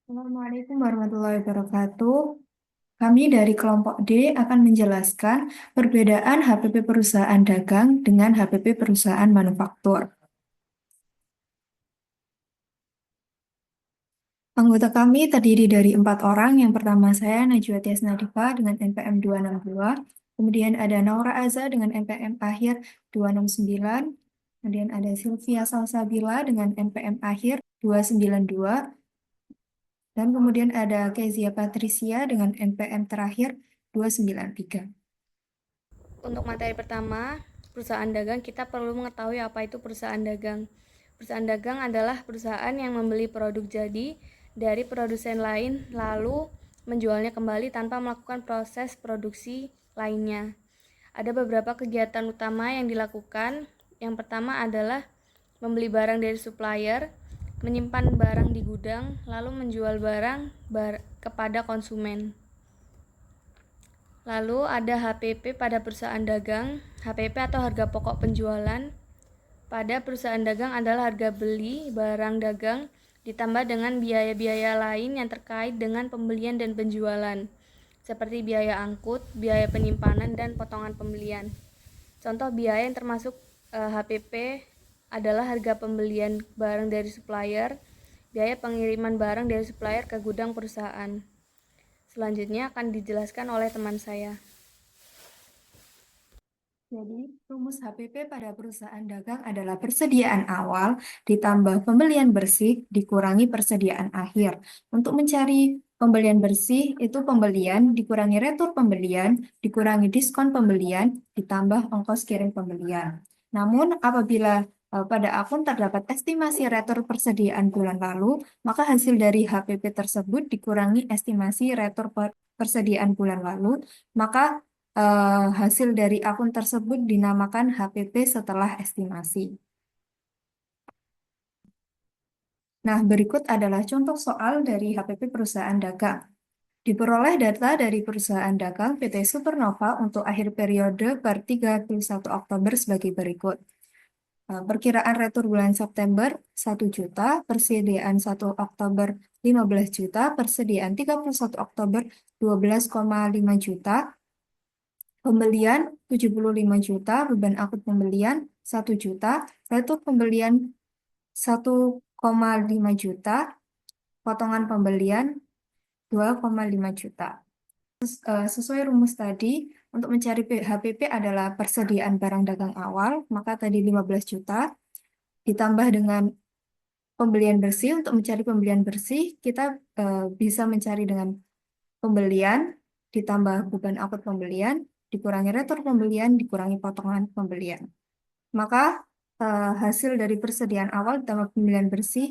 Assalamualaikum warahmatullahi wabarakatuh. Kami dari kelompok D akan menjelaskan perbedaan HPP perusahaan dagang dengan HPP perusahaan manufaktur. Anggota kami terdiri dari 4 orang. Yang pertama saya Najwa Tias Nadifa dengan NPM 262. Kemudian ada Naura Aza dengan NPM akhir 269. Kemudian ada Sylvia Salsabila dengan NPM akhir 292. Dan kemudian ada Kezia Patricia dengan NPM terakhir 293. Untuk materi pertama, perusahaan dagang, kita perlu mengetahui apa itu perusahaan dagang. Perusahaan dagang adalah perusahaan yang membeli produk jadi dari produsen lain lalu menjualnya kembali tanpa melakukan proses produksi lainnya. Ada beberapa kegiatan utama yang dilakukan. Yang pertama adalah membeli barang dari supplier, menyimpan barang di gudang, lalu menjual barang kepada konsumen. Lalu ada HPP pada perusahaan dagang. HPP atau harga pokok penjualan pada perusahaan dagang adalah harga beli barang dagang ditambah dengan biaya-biaya lain yang terkait dengan pembelian dan penjualan, seperti biaya angkut, biaya penyimpanan, dan potongan pembelian. Contoh biaya yang termasuk HPP adalah harga pembelian barang dari supplier, biaya pengiriman barang dari supplier ke gudang perusahaan. Selanjutnya akan dijelaskan oleh teman saya. Jadi, rumus HPP pada perusahaan dagang adalah persediaan awal ditambah pembelian bersih dikurangi persediaan akhir. Untuk mencari pembelian bersih, itu pembelian dikurangi retur pembelian, dikurangi diskon pembelian, ditambah ongkos kirim pembelian. Namun, apabila pada akun terdapat estimasi retur persediaan bulan lalu, maka hasil dari HPP tersebut dikurangi estimasi retur persediaan bulan lalu, maka hasil dari akun tersebut dinamakan HPP setelah estimasi. Nah, berikut adalah contoh soal dari HPP perusahaan dagang. Diperoleh data dari perusahaan dagang PT Supernova untuk akhir periode per 31 Oktober sebagai berikut. Perkiraan retur bulan September 1 juta, persediaan 1 Oktober 15 juta, persediaan 31 Oktober 12,5 juta, pembelian 75 juta, beban akut pembelian 1 juta, retur pembelian 1,5 juta, potongan pembelian 2,5 juta. Sesuai rumus tadi, untuk mencari HPP adalah persediaan barang dagang awal, maka tadi 15 juta, ditambah dengan pembelian bersih. Untuk mencari pembelian bersih, kita bisa mencari dengan pembelian, ditambah beban akut pembelian, dikurangi retur pembelian, dikurangi potongan pembelian. Maka hasil dari persediaan awal ditambah pembelian bersih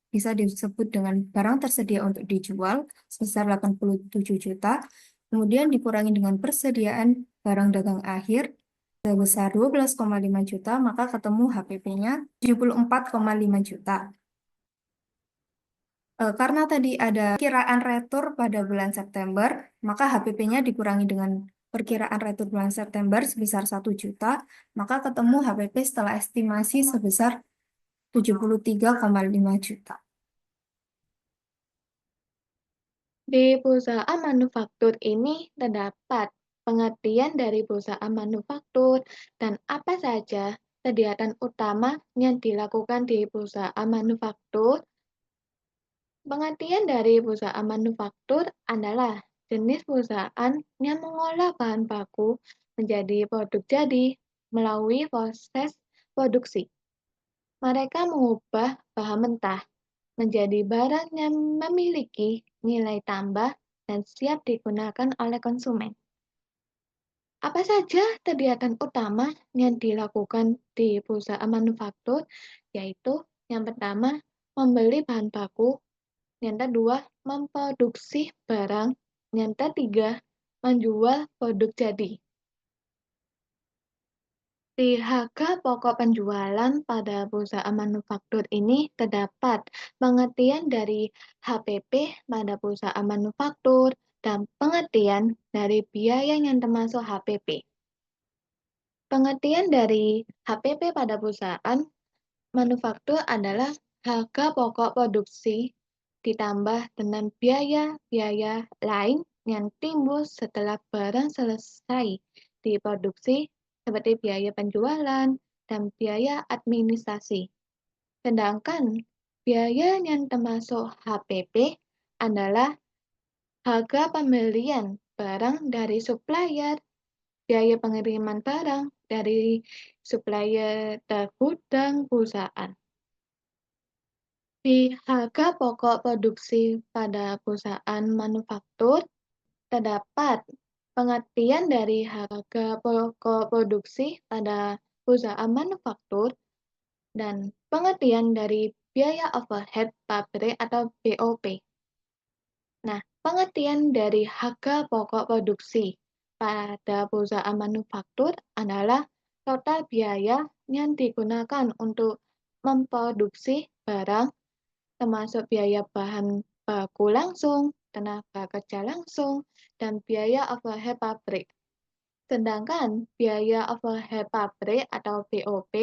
bisa disebut dengan barang tersedia untuk dijual sebesar 87 juta. Kemudian dikurangi dengan persediaan barang dagang akhir sebesar 12,5 juta, maka ketemu HPP-nya 74,5 juta. Karena tadi ada perkiraan retur pada bulan September, maka HPP-nya dikurangi dengan perkiraan retur bulan September sebesar 1 juta, maka ketemu HPP setelah estimasi sebesar 73,5 juta. Di perusahaan manufaktur ini terdapat pengertian dari perusahaan manufaktur dan apa saja kegiatan utama yang dilakukan di perusahaan manufaktur. Pengertian dari perusahaan manufaktur adalah jenis perusahaan yang mengolah bahan baku menjadi produk jadi melalui proses produksi. Mereka mengubah bahan mentah menjadi barang yang memiliki nilai tambah dan siap digunakan oleh konsumen. Apa saja kegiatan utama yang dilakukan di perusahaan manufaktur? Yaitu yang pertama, membeli bahan baku, yang kedua, memproduksi barang, yang ketiga, menjual produk jadi. Di harga pokok penjualan pada perusahaan manufaktur ini terdapat pengertian dari HPP pada perusahaan manufaktur dan pengertian dari biaya yang termasuk HPP. Pengertian dari HPP pada perusahaan manufaktur adalah harga pokok produksi ditambah dengan biaya-biaya lain yang timbul setelah barang selesai diproduksi, seperti biaya penjualan dan biaya administrasi. Sedangkan biaya yang termasuk HPP adalah harga pembelian barang dari supplier, biaya pengiriman barang dari supplier tergudang perusahaan. Di harga pokok produksi pada perusahaan manufaktur, terdapat pengertian dari harga pokok produksi pada perusahaan manufaktur dan pengertian dari biaya overhead pabrik atau BOP. Nah, pengertian dari harga pokok produksi pada perusahaan manufaktur adalah total biaya yang digunakan untuk memproduksi barang, termasuk biaya bahan baku langsung, tenaga kerja langsung, dan biaya overhead pabrik. Sedangkan biaya overhead pabrik atau BOP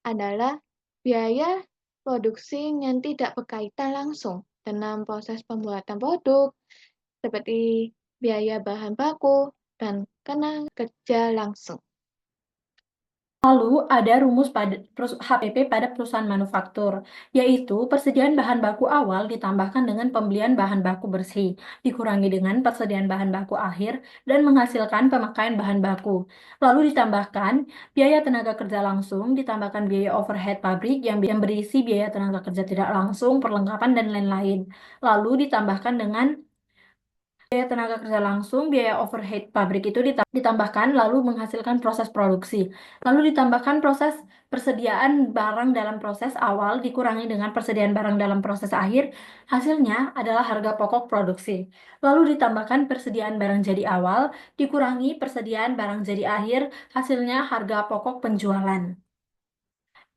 adalah biaya produksi yang tidak berkaitan langsung dengan proses pembuatan produk, seperti biaya bahan baku dan tenaga kerja langsung. Lalu ada rumus HPP pada perusahaan manufaktur, yaitu persediaan bahan baku awal ditambahkan dengan pembelian bahan baku bersih, dikurangi dengan persediaan bahan baku akhir, dan menghasilkan pemakaian bahan baku. Lalu ditambahkan biaya tenaga kerja langsung, ditambahkan biaya overhead pabrik yang berisi biaya tenaga kerja tidak langsung, perlengkapan, dan lain-lain. Lalu ditambahkan dengan biaya tenaga kerja langsung, biaya overhead pabrik itu ditambahkan lalu menghasilkan proses produksi. Lalu ditambahkan proses persediaan barang dalam proses awal dikurangi dengan persediaan barang dalam proses akhir. Hasilnya adalah harga pokok produksi. Lalu ditambahkan persediaan barang jadi awal dikurangi persediaan barang jadi akhir. Hasilnya harga pokok penjualan.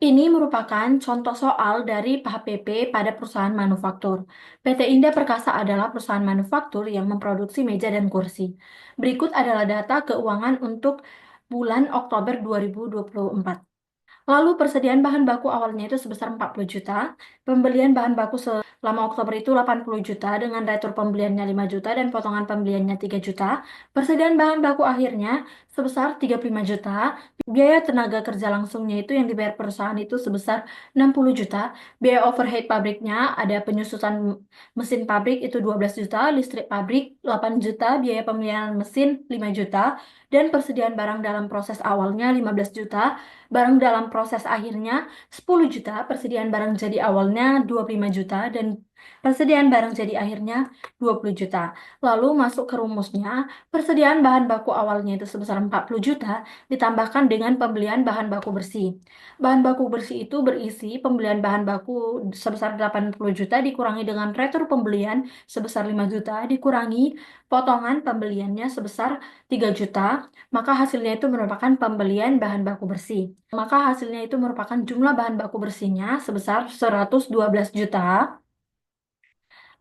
Ini merupakan contoh soal dari HPP pada perusahaan manufaktur. PT Indah Perkasa adalah perusahaan manufaktur yang memproduksi meja dan kursi. Berikut adalah data keuangan untuk bulan Oktober 2024. Lalu persediaan bahan baku awalnya itu sebesar 40 juta, pembelian bahan baku selama Oktober itu 80 juta dengan retur pembeliannya 5 juta dan potongan pembeliannya 3 juta, persediaan bahan baku akhirnya sebesar 35 juta, biaya tenaga kerja langsungnya itu yang dibayar perusahaan itu sebesar 60 juta, biaya overhead pabriknya ada penyusutan mesin pabrik itu 12 juta, listrik pabrik 8 juta, biaya pemeliharaan mesin 5 juta, dan persediaan barang dalam proses awalnya 15 juta, barang dalam proses akhirnya 10 juta, persediaan barang jadi awalnya 25 juta, dan persediaan barang jadi akhirnya 20 juta. Lalu masuk ke rumusnya, persediaan bahan baku awalnya itu sebesar 40 juta, ditambahkan dengan pembelian bahan baku bersih. Bahan baku bersih itu berisi pembelian bahan baku sebesar 80 juta, dikurangi dengan retur pembelian sebesar 5 juta, dikurangi potongan pembeliannya sebesar 3 juta, maka hasilnya itu merupakan pembelian bahan baku bersih. Maka hasilnya itu merupakan jumlah bahan baku bersihnya sebesar 112 juta.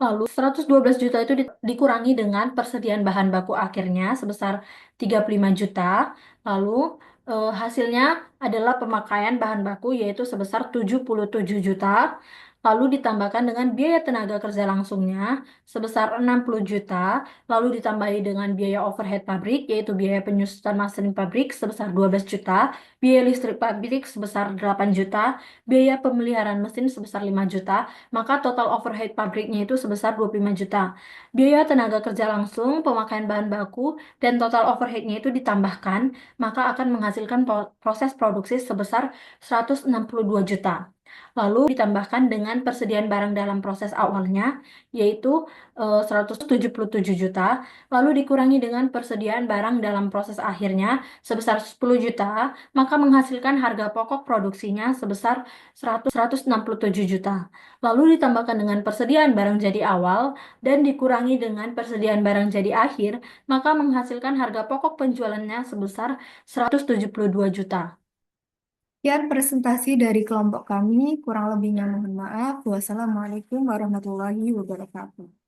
Lalu 112 juta itu dikurangi dengan persediaan bahan baku akhirnya sebesar 35 juta. Lalu hasilnya adalah pemakaian bahan baku yaitu sebesar 77 juta. Lalu ditambahkan dengan biaya tenaga kerja langsungnya sebesar 60 juta. Lalu ditambahi dengan biaya overhead pabrik yaitu biaya penyusutan mesin pabrik sebesar 12 juta. Biaya listrik pabrik sebesar 8 juta. Biaya pemeliharaan mesin sebesar 5 juta. Maka total overhead pabriknya itu sebesar 25 juta. Biaya tenaga kerja langsung, pemakaian bahan baku, dan total overheadnya itu ditambahkan, maka akan menghasilkan proses produksi sebesar 162 juta. Lalu ditambahkan dengan persediaan barang dalam proses awalnya, yaitu 177 juta, lalu dikurangi dengan persediaan barang dalam proses akhirnya sebesar 10 juta, maka menghasilkan harga pokok produksinya sebesar 167 juta. Lalu ditambahkan dengan persediaan barang jadi awal dan dikurangi dengan persediaan barang jadi akhir, maka menghasilkan harga pokok penjualannya sebesar 172 juta. Sekian presentasi dari kelompok kami, kurang lebihnya mohon maaf. Wassalamualaikum warahmatullahi wabarakatuh.